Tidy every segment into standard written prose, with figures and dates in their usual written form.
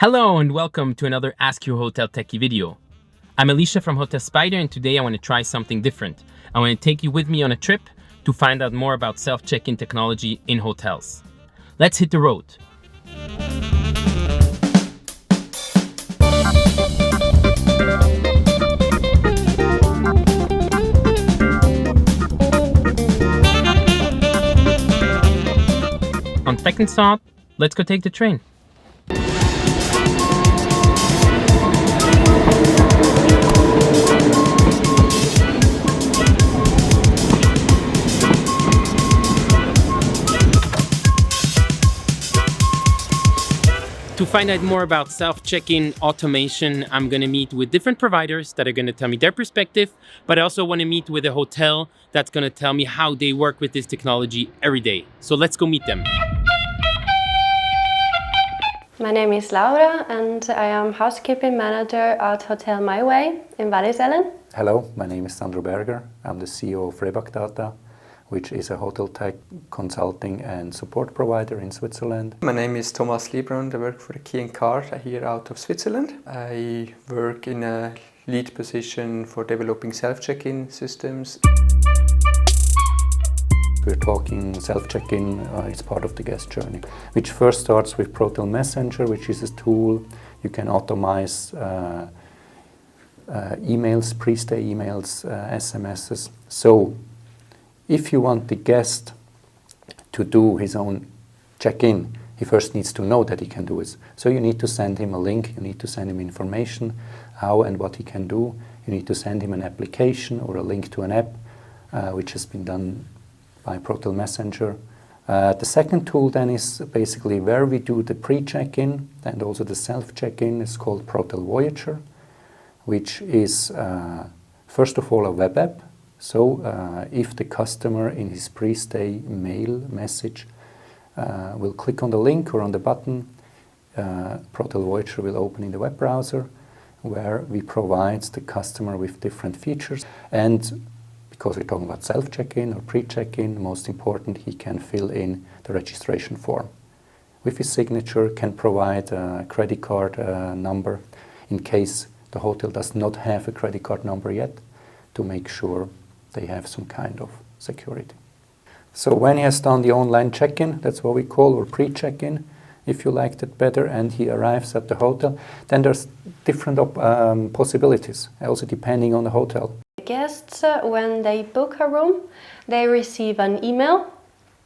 Hello and welcome to another Ask Your Hotel Techie video. I'm Alicia from Hotel Spider and today I want to try something different. I want to take you with me on a trip to find out more about self-check-in technology in hotels. Let's hit the road. On second thought, let's go take the train. To find out more about self-check-in automation, I'm going to meet with different providers that are going to tell me their perspective, but I also want to meet with a hotel that's going to tell me how they work with this technology every day. So let's go meet them. My name is Laura and I am housekeeping manager at Hotel My Way in Wallisellen. Hello, my name is Sandro Berger. I'm the CEO of Rebag Data, which is a hotel tech consulting and support provider in Switzerland. My name is Thomas Liebrand. I work for the Key & Card here out of Switzerland. I work in a lead position for developing self-check-in systems. We're talking self-check-in, it's part of the guest journey, which first starts with Protel Messenger, which is a tool you can automate emails, pre-stay emails, SMSs. So if you want the guest to do his own check-in, he first needs to know that he can do it. So you need to send him a link, you need to send him information, how and what he can do. You need to send him an application or a link to an app, which has been done by Protel Messenger. The second tool then is basically where we do the pre-check-in and also the self-check-in is called Protel Voyager, which is first of all a web app. So if the customer in his pre-stay mail message will click on the link or on the button, Protel Voyager will open in the web browser where we provide the customer with different features. And because we're talking about self-check-in or pre-check-in, most important, he can fill in the registration form. With his signature, can provide a credit card number in case the hotel does not have a credit card number yet, to make sure they have some kind of security. So when he has done the online check-in, that's what we call, or pre-check-in, if you like that better, and he arrives at the hotel, then there's different possibilities, also depending on the hotel. Guests, when they book a room, they receive an email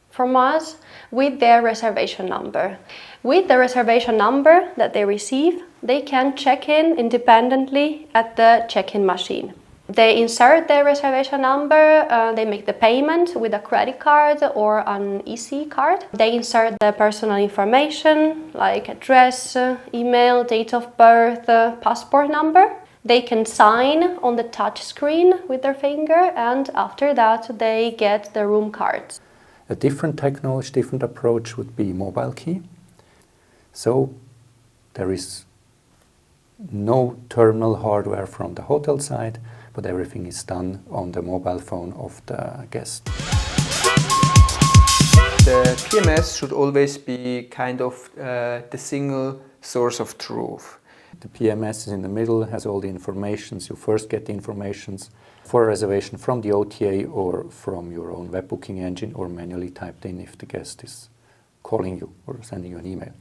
from us with their reservation number. With the reservation number that they receive, they can check in independently at the check-in machine. They insert their reservation number, they make the payment with a credit card or an EC card. They insert the personal information like address, email, date of birth, passport number. They can sign on the touch screen with their finger and after that they get the room cards. A different technology, different approach would be mobile key. So there is no terminal hardware from the hotel side, but everything is done on the mobile phone of the guest. The PMS should always be kind of the single source of truth. The PMS is in the middle, has all the informations. You first get the informations for a reservation from the OTA or from your own web booking engine or manually typed in if the guest is calling you or sending you an email.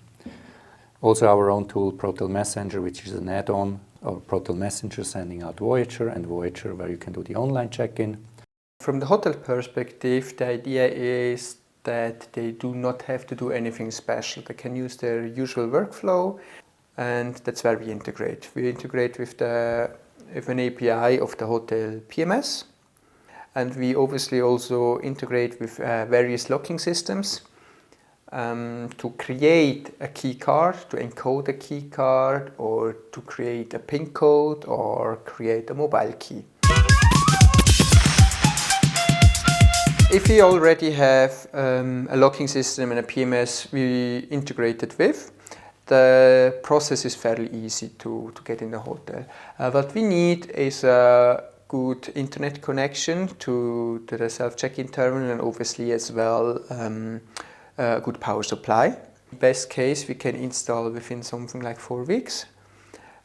Also our own tool, Protel Messenger, which is an add-on, or Protel Messenger sending out Voyager, and Voyager where you can do the online check-in. From the hotel perspective, the idea is that they do not have to do anything special. They can use their usual workflow, and that's where we integrate. We integrate with an API of the hotel PMS, and we obviously also integrate with various locking systems to create a key card, to encode a key card, or to create a PIN code, or create a mobile key. If we already have a locking system and a PMS we integrated with, the process is fairly easy to get in the hotel. What we need is a good internet connection to the self-check-in terminal and obviously as well a good power supply. Best case, we can install within something like 4 weeks.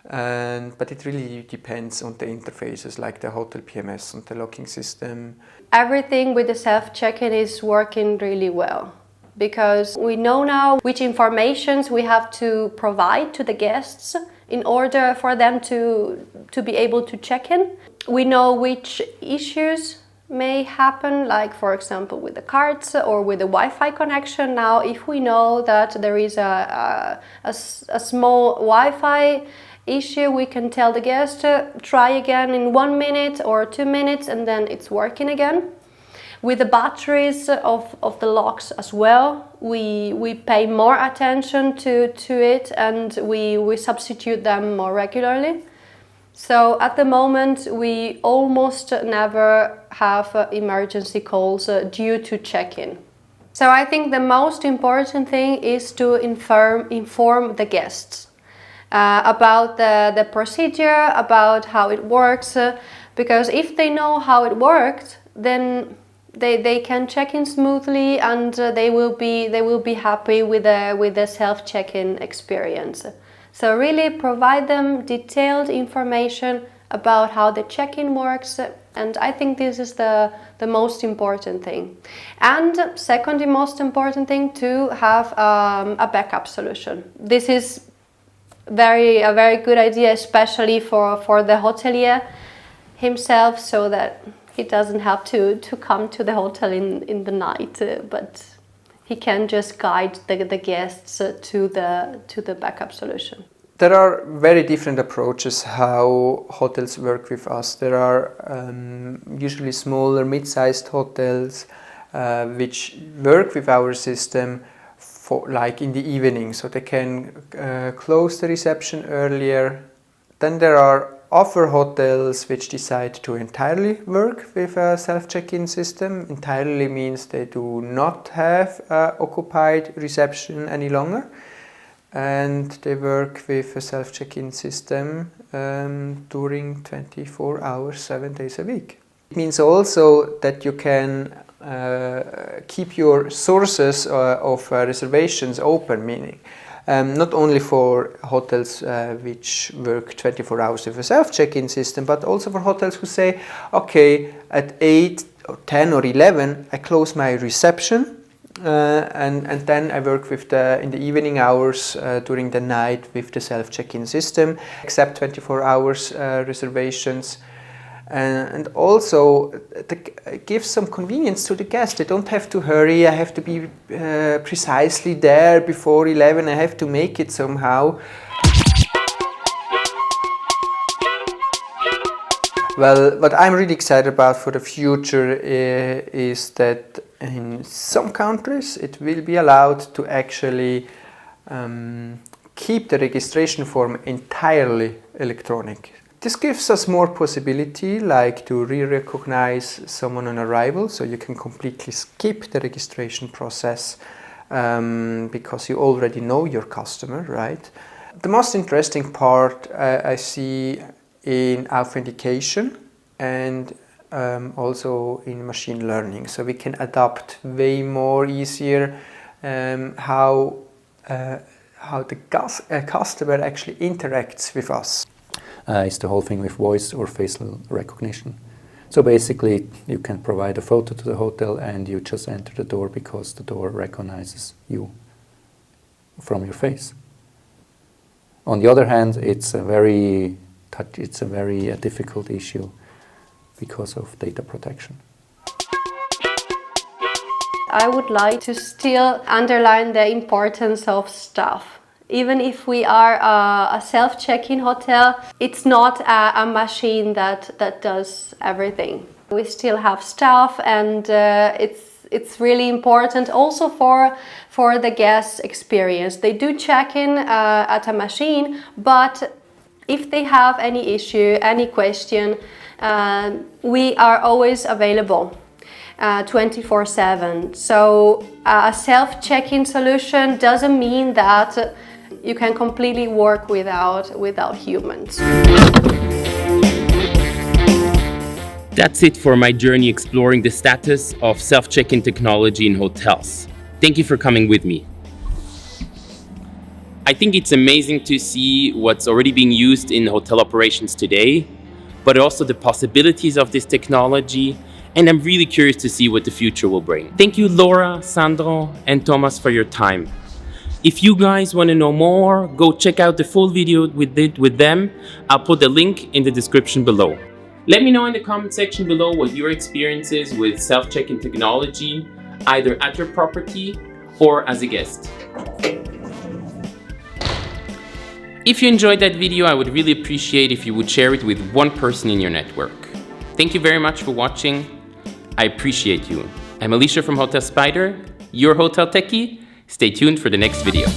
But it really depends on the interfaces, like the hotel PMS and the locking system. Everything with the self-check-in is working really well, because we know now which informations we have to provide to the guests in order for them to be able to check in. We know which issues may happen, like for example with the cards or with the Wi-Fi connection. Now, if we know that there is a small Wi-Fi issue, we can tell the guest try again in 1 minute or 2 minutes, and then it's working again. With the batteries of the locks as well, we pay more attention to it, and we substitute them more regularly. So at the moment we almost never have emergency calls due to check-in. So I think the most important thing is to inform the guests about the procedure, about how it works, because if they know how it works, then they can check in smoothly, and they will be happy with the self check-in experience. So really provide them detailed information about how the check-in works, and I think this is the most important thing. And second most important thing, to have a backup solution. This is a very good idea, especially for the hotelier himself, so that he doesn't have to come to the hotel in the night, but he can just guide the guests to the backup solution. There are very different approaches how hotels work with us. There are usually smaller, mid-sized hotels which work with our system for like in the evening, so they can close the reception earlier. Then there are other hotels which decide to entirely work with a self-check-in system. Entirely means they do not have occupied reception any longer, and they work with a self-check-in system during 24 hours, 7 days a week. It means also that you can keep your sources of reservations open, meaning not only for hotels which work 24 hours with a self-check-in system, but also for hotels who say, okay, at 8 or 10 or 11 I close my reception, and then I work with in the evening hours during the night with the self-check-in system, accept 24 hours reservations. And also it gives some convenience to the guest. They don't have to hurry. I have to be precisely there before 11. I have to make it somehow. Well, what I'm really excited about for the future is that in some countries it will be allowed to actually keep the registration form entirely electronic. This gives us more possibility, like to re-recognize someone on arrival, so you can completely skip the registration process because you already know your customer, right? The most interesting part I see in authentication and also in machine learning, so we can adapt way more easier how the customer actually interacts with us. Is the whole thing with voice or facial recognition. So basically you can provide a photo to the hotel and you just enter the door because the door recognizes you from your face. On the other hand, it's a very difficult issue because of data protection. I would like to still underline the importance of staff. Even if we are a self-check-in hotel, it's not a machine that does everything. We still have staff, and it's really important also for the guest experience. They do check in at a machine, but if they have any issue, any question, we are always available 24/7. So a self-check-in solution doesn't mean that you can completely work without humans. That's it for my journey exploring the status of self-check-in technology in hotels. Thank you for coming with me. I think it's amazing to see what's already being used in hotel operations today, but also the possibilities of this technology, and I'm really curious to see what the future will bring. Thank you, Laura, Sandro, and Thomas, for your time. If you guys want to know more, go check out the full video we did with them. I'll put the link in the description below. Let me know in the comment section below what your experience is with self-check-in technology, either at your property or as a guest. If you enjoyed that video, I would really appreciate if you would share it with one person in your network. Thank you very much for watching. I appreciate you. I'm Alicia from Hotel Spider, your hotel techie. Stay tuned for the next video.